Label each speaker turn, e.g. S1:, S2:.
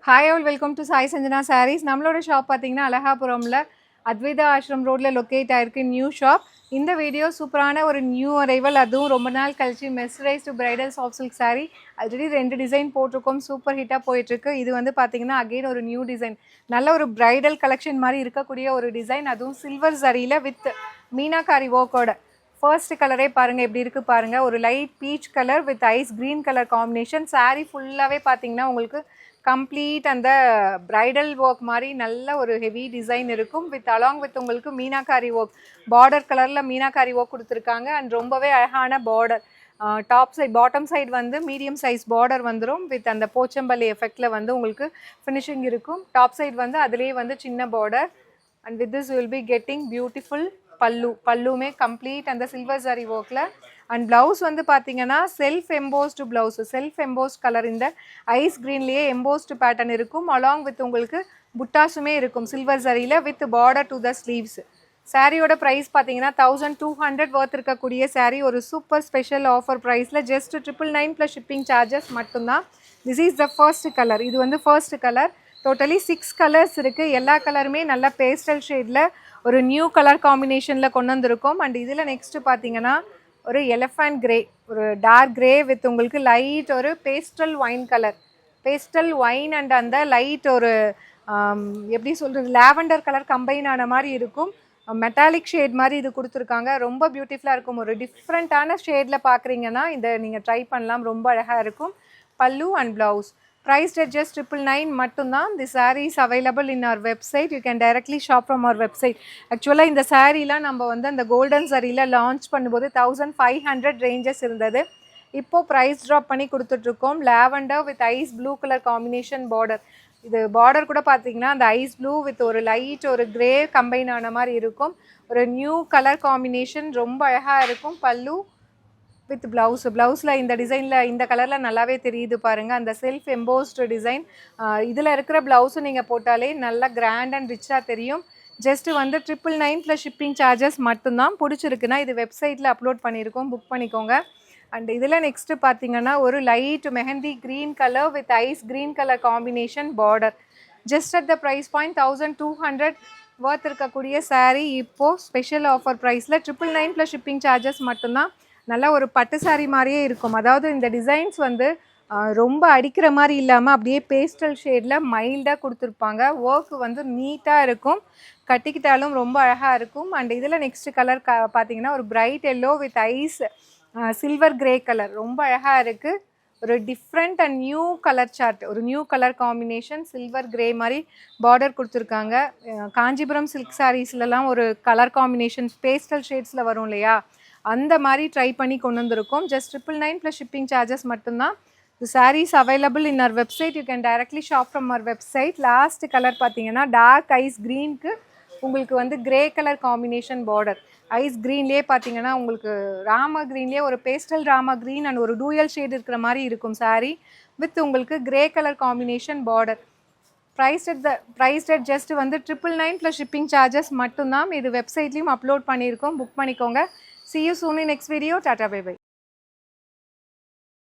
S1: Hi all welcome to Sai Sanjana sarees. நம்மளோட shop பார்த்தீங்கன்னா அழகாபுரமில் அத்வைதா ஆஷ்ரம் ரோட்டில் லொக்கேட் ஆகிருக்கு நியூ ஷாப். இந்த வீடியோ சூப்பரான ஒரு நியூ அரைவல், அதுவும் ரொம்ப நாள் கழிச்சு mercerised bridal soft silk sari. Already 2 design போட்டிருக்கோம், சூப்பர் ஹிட்டாக போயிட்டுருக்கு. இது வந்து பார்த்தீங்கன்னா அகெயின் ஒரு நியூ டிசைன், நல்ல ஒரு பிரைடல் கலெக்ஷன் மாதிரி இருக்கக்கூடிய ஒரு டிசைன், அதுவும் சில்வர் சரியில் வித் மீனாகாரி ஒர்க்கோட. ஃபர்ஸ்ட் கலரே பாருங்கள் எப்படி இருக்குது பாருங்கள், ஒரு light peach colour with ice green colour combination. Saree ஃபுல்லாகவே பார்த்தீங்கன்னா உங்களுக்கு கம்ப்ளீட் அந்த பிரைடல் ஒர்க் மாதிரி நல்ல ஒரு ஹெவி டிசைன் இருக்கும். அலாங் வித் உங்களுக்கு மீனாகாரி ஒர்க், பார்டர் கலரில் மீனாகாரி ஒர்க் கொடுத்துருக்காங்க. அண்ட் ரொம்பவே அழகான border. Top side bottom side வந்து மீடியம் சைஸ் பார்டர் வந்துடும் வித் அந்த போச்சம்பள்ளி எஃபெக்டில் வந்து உங்களுக்கு ஃபினிஷிங் இருக்கும். டாப் சைடு வந்து அதுலேயே வந்து சின்ன border. And with this will be getting beautiful பல்லுமே கம்ப்ளீட் அந்த சில்வர் சாரி ஒர்க்கில். அண்ட் ப்ளவுஸ் வந்து பார்த்தீங்கன்னா self embossed blouse, self embossed colour, இந்த ஐஸ் க்ரீன்லேயே எம்போஸ்டு பேட்டர்ன் இருக்கும். அலாங் வித் உங்களுக்கு புட்டாஸுமே இருக்கும் சில்வர் சரியில் with border to the sleeves. சாரியோட ப்ரைஸ் பார்த்தீங்கன்னா 1200 ஒர்த் இருக்கக்கூடிய சாரீ ஒரு சூப்பர் ஸ்பெஷல் ஆஃபர் ப்ரைஸில் ஜஸ்ட் 999 ப்ளஸ் ஷிப்பிங் சார்ஜஸ் மட்டும்தான். This is the first colour. இது வந்து ஃபர்ஸ்ட் கலர். டோட்டலி 6 கலர்ஸ் இருக்குது. எல்லா கலருமே நல்ல பேஸ்டல் ஷேடில் ஒரு நியூ கலர் காம்பினேஷனில் கொண்டு வந்திருக்கோம். அண்ட் இதில் நெக்ஸ்ட்டு பார்த்தீங்கன்னா ஒரு எலஃபண்ட் கிரே, ஒரு டார்க் கிரே வித் உங்களுக்கு லைட் ஒரு pastel wine colour, pastel wine and அந்த லைட் ஒரு எப்படி சொல்கிறது லாவெண்டர் கலர் கம்பைன் ஆன மாதிரி இருக்கும். மெட்டாலிக் ஷேட் மாதிரி இது கொடுத்துருக்காங்க. ரொம்ப பியூட்டிஃபுல்லாக இருக்கும். ஒரு டிஃப்ரெண்ட்டான ஷேடில் பார்க்குறீங்கன்னா இதை நீங்கள் ட்ரை பண்ணலாம், ரொம்ப அழகாக இருக்கும். பல்லு and blouse priced at just 999 மட்டும்தான். The saree is available in our website. You can directly shop from our website. ஆக்சுவலாக இந்த சாரீலாம் நம்ம வந்து அந்த கோல்டன் சாரியில் லான்ச் பண்ணும்போது 1500 ரேஞ்சஸ் இருந்தது. இப்போது ப்ரைஸ் ட்ராப் பண்ணி கொடுத்துட்ருக்கோம். Lavender with ice blue colour combination border. இது பார்டர் கூட பார்த்தீங்கன்னா அந்த ஐஸ் ப்ளூ வித் ஒரு லைட் ஒரு கிரே கம்பைன் ஆன மாதிரி இருக்கும். ஒரு நியூ கலர் காம்பினேஷன், ரொம்ப அழகாக இருக்கும். பல்லு வித் ப்ளவுஸில் இந்த டிசைனில் இந்த கலரில் நல்லாவே தெரியுது பாருங்கள், அந்த செல்ஃப் எம்போஸ்டு டிசைன். இதில் இருக்கிற ப்ளவுஸும் நீங்கள் போட்டாலே நல்லா கிராண்ட் அண்ட் ரிச்சாக தெரியும். ஜஸ்ட்டு வந்து 999 ப்ளஸ் ஷிப்பிங் சார்ஜஸ் மட்டும்தான். பிடிச்சிருக்குன்னா இது வெப்சைட்டில் அப்லோட் பண்ணியிருக்கோம், புக் பண்ணிக்கோங்க. அண்ட் இதில் நெக்ஸ்ட்டு பார்த்தீங்கன்னா ஒரு light mehndi green colour with ice green colour combination border. Just at the price point 1200 worth இருக்கக்கூடிய சாரீ இப்போது ஸ்பெஷல் ஆஃபர் ப்ரைஸில் 999 ப்ளஸ் ஷிப்பிங் சார்ஜஸ் மட்டும்தான். நல்ல ஒரு பட்டு சாரி மாதிரியே இருக்கும். அதாவது இந்த டிசைன்ஸ் வந்து ரொம்ப அடிக்கிற மாதிரி இல்லாமல் அப்படியே பேஸ்டல் ஷேடில் மைல்டாக கொடுத்துருப்பாங்க. ஒர்க் வந்து நீட்டாக இருக்கும், கட்டிக்கிட்டாலும் ரொம்ப அழகாக இருக்கும். அண்ட் இதில் நெக்ஸ்ட் கலர் பார்த்தீங்கன்னா ஒரு bright yellow with ice silver grey colour, ரொம்ப அழகாக இருக்குது. ஒரு different and new colour chart, ஒரு new colour combination, silver grey மாதிரி பார்டர் கொடுத்துருக்காங்க. காஞ்சிபுரம் சில்க் சாரீஸ்லலாம் ஒரு கலர் காம்பினேஷன் பேஸ்டல் ஷேட்ஸில் வரும் இல்லையா, அந்த மாதிரி ட்ரை பண்ணி கொண்டு வந்திருக்கோம். ஜஸ்ட் 999 ப்ளஸ் ஷிப்பிங் சார்ஜஸ் மட்டும்தான். The saris available in our website. You can directly shop from our website. Last colour பார்த்தீங்கன்னா டார்க் ஐஸ் க்ரீனுக்கு உங்களுக்கு வந்து grey colour combination border. Ice க்ரீன்லேயே பார்த்தீங்கன்னா உங்களுக்கு ராமா க்ரீன்லேயே ஒரு பேஸ்டல் ராமா க்ரீன் அண்ட் ஒரு டூயல் ஷேட் இருக்கிற மாதிரி இருக்கும் சாரீ வித் உங்களுக்கு grey colour combination border. Priced at just வந்து 999 ப்ளஸ் ஷிப்பிங் சார்ஜஸ் மட்டும்தான். இது வெப்சைட்லேயும் அப்லோட் பண்ணியிருக்கோம், புக் பண்ணிக்கோங்க. See you soon in next video. Tata, bye bye.